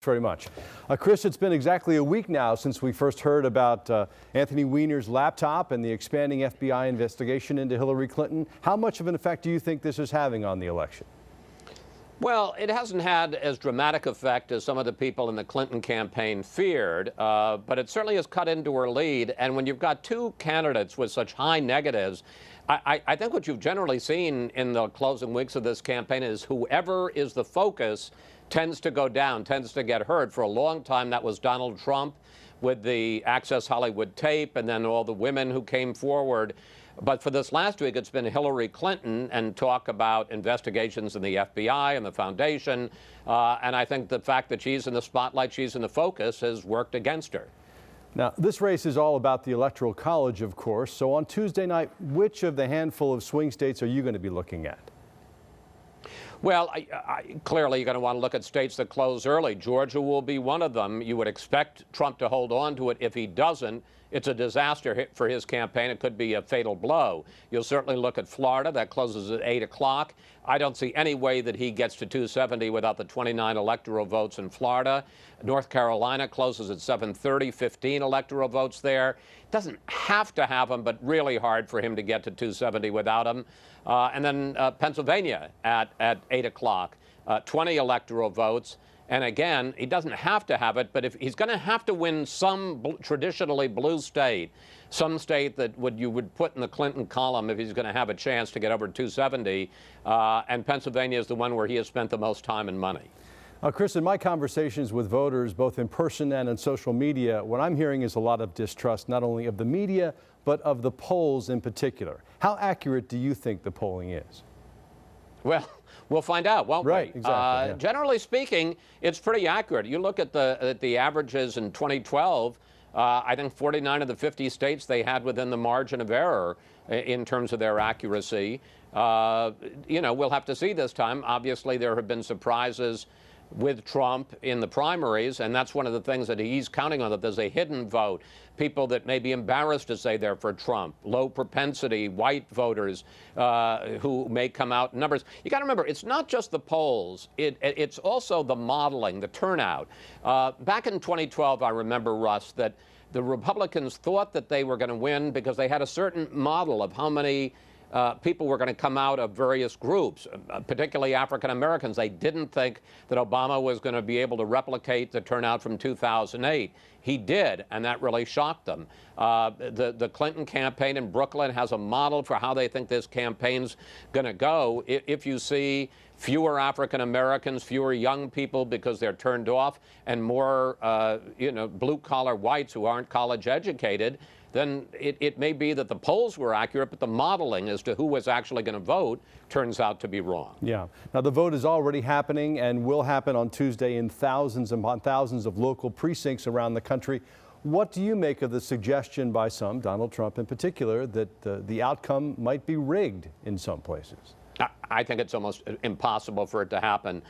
very much. Chris, it's been exactly a week now since we first heard about Anthony Weiner's laptop and the expanding FBI investigation into Hillary Clinton. How much of an effect do you think this is having on the election? Well, it hasn't had as dramatic effect as some of the people in the Clinton campaign feared, but it certainly has cut into her lead. And when you've got two candidates with such high negatives, I think what you've generally seen in the closing weeks of this campaign is whoever is the focus tends to go down, tends to get hurt. For a long time, that was Donald Trump with the Access Hollywood tape and then all the women who came forward. But for this last week, it's been Hillary Clinton and talk about investigations in the FBI and the foundation. And I think the fact that she's in the spotlight, she's in the focus, has worked against her. Now, this race is all about the Electoral College, of course. So on Tuesday night, which of the handful of swing states are you going to be looking at? Well, clearly you're going to want to look at states that close early. Georgia will be one of them. You would expect Trump to hold on to it. If he doesn't, it's a disaster for his campaign. It could be a fatal blow. You'll certainly look at Florida. That closes at 8 o'clock. I don't see any way that he gets to 270 without the 29 electoral votes in Florida. North Carolina closes at 7:30, 15 electoral votes there. Doesn't have to have them, but really hard for him to get to 270 without them. And then Pennsylvania at 8 o'clock, 20 electoral votes. And again, he doesn't have to have it, but if he's going to have to win some traditionally blue state, some state that you would put in the Clinton column if he's going to have a chance to get over 270, and Pennsylvania is the one where he has spent the most time and money. Chris, in my conversations with voters, both in person and on social media, what I'm hearing is a lot of distrust, not only of the media, but of the polls in particular. How accurate do you think the polling is? Well, we'll find out, won't we? Right, exactly. Yeah. Generally speaking, it's pretty accurate. You look at the averages in 2012, I think 49 of the 50 states they had within the margin of error in terms of their accuracy. You know, we'll have to see this time. Obviously, there have been surprises with Trump in the primaries, and that's one of the things that he's counting on, that there's a hidden vote, people that may be embarrassed to say they're for Trump, low propensity, white voters who may come out in numbers. You got to remember, it's not just the polls, it's also the modeling, the turnout. Back in 2012, I remember, Russ, that the Republicans thought that they were going to win because they had a certain model of how many people were going to come out of various groups, particularly African Americans. They didn't think that Obama was going to be able to replicate the turnout from 2008. He did, and that really shocked them. The Clinton campaign in Brooklyn has a model for how they think this campaign's going to go. If you see fewer African Americans, fewer young people because they're turned off, and more blue-collar whites who aren't college educated, then it may be that the polls were accurate, but the modeling as to who was actually going to vote turns out to be wrong. Yeah. Now, the vote is already happening and will happen on Tuesday in thousands upon thousands of local precincts around the country. What do you make of the suggestion by some, Donald Trump in particular, that the outcome might be rigged in some places? I think it's almost impossible for it to happen.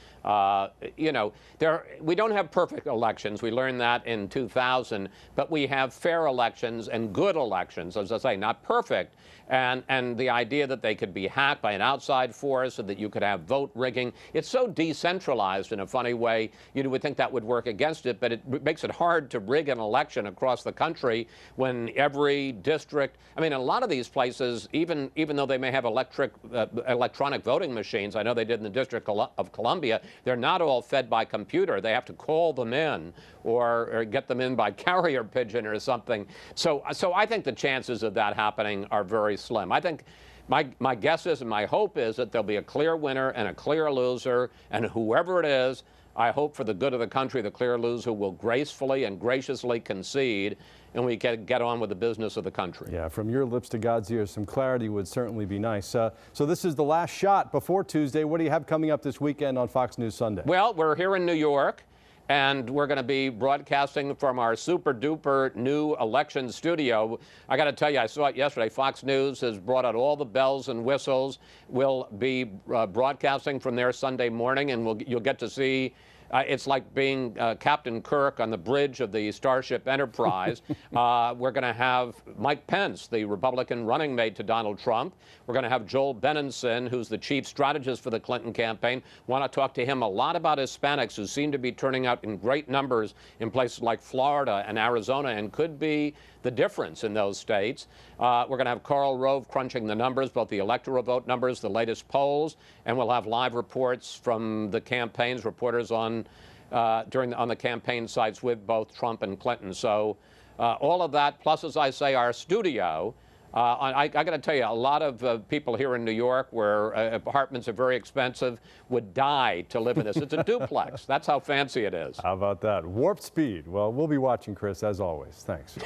We don't have perfect elections. We learned that in 2000, but we have fair elections and good elections, as I say, not perfect. And the idea that they could be hacked by an outside force and that you could have vote rigging, it's so decentralized in a funny way. You would think that would work against it, but it makes it hard to rig an election across the country when every district, I mean, a lot of these places, even though they may have electronic voting machines, I know they did in the District of Columbia, they're not all fed by computer. They have to call them in or get them in by carrier pigeon or something. So I think the chances of that happening are very slim. I think my guess is and my hope is that there'll be a clear winner and a clear loser, and whoever it is, I hope for the good of the country, the clear loser will gracefully and graciously concede, and we can get on with the business of the country. Yeah, from your lips to God's ears, some clarity would certainly be nice. So this is the last shot before Tuesday. What do you have coming up this weekend on Fox News Sunday? Well, we're here in New York, and we're going to be broadcasting from our super-duper new election studio. I got to tell you, I saw it yesterday. Fox News has brought out all the bells and whistles. We'll be broadcasting from there Sunday morning, and you'll get to see It's like being Captain Kirk on the bridge of the Starship Enterprise. We're going to have Mike Pence, the Republican running mate to Donald Trump. We're going to have Joel Benenson, who's the chief strategist for the Clinton campaign. Want to talk to him a lot about Hispanics who seem to be turning out in great numbers in places like Florida and Arizona and could be the difference in those states. We're going to have Karl Rove crunching the numbers, both the electoral vote numbers, the latest polls, and we'll have live reports from the campaigns, reporters on the campaign sites with both Trump and Clinton. So all of that, plus, as I say, our studio. I got to tell you, a lot of people here in New York, where apartments are very expensive, would die to live in this. It's a duplex. That's how fancy it is. How about that? Warp speed. Well, we'll be watching, Chris, as always. Thanks.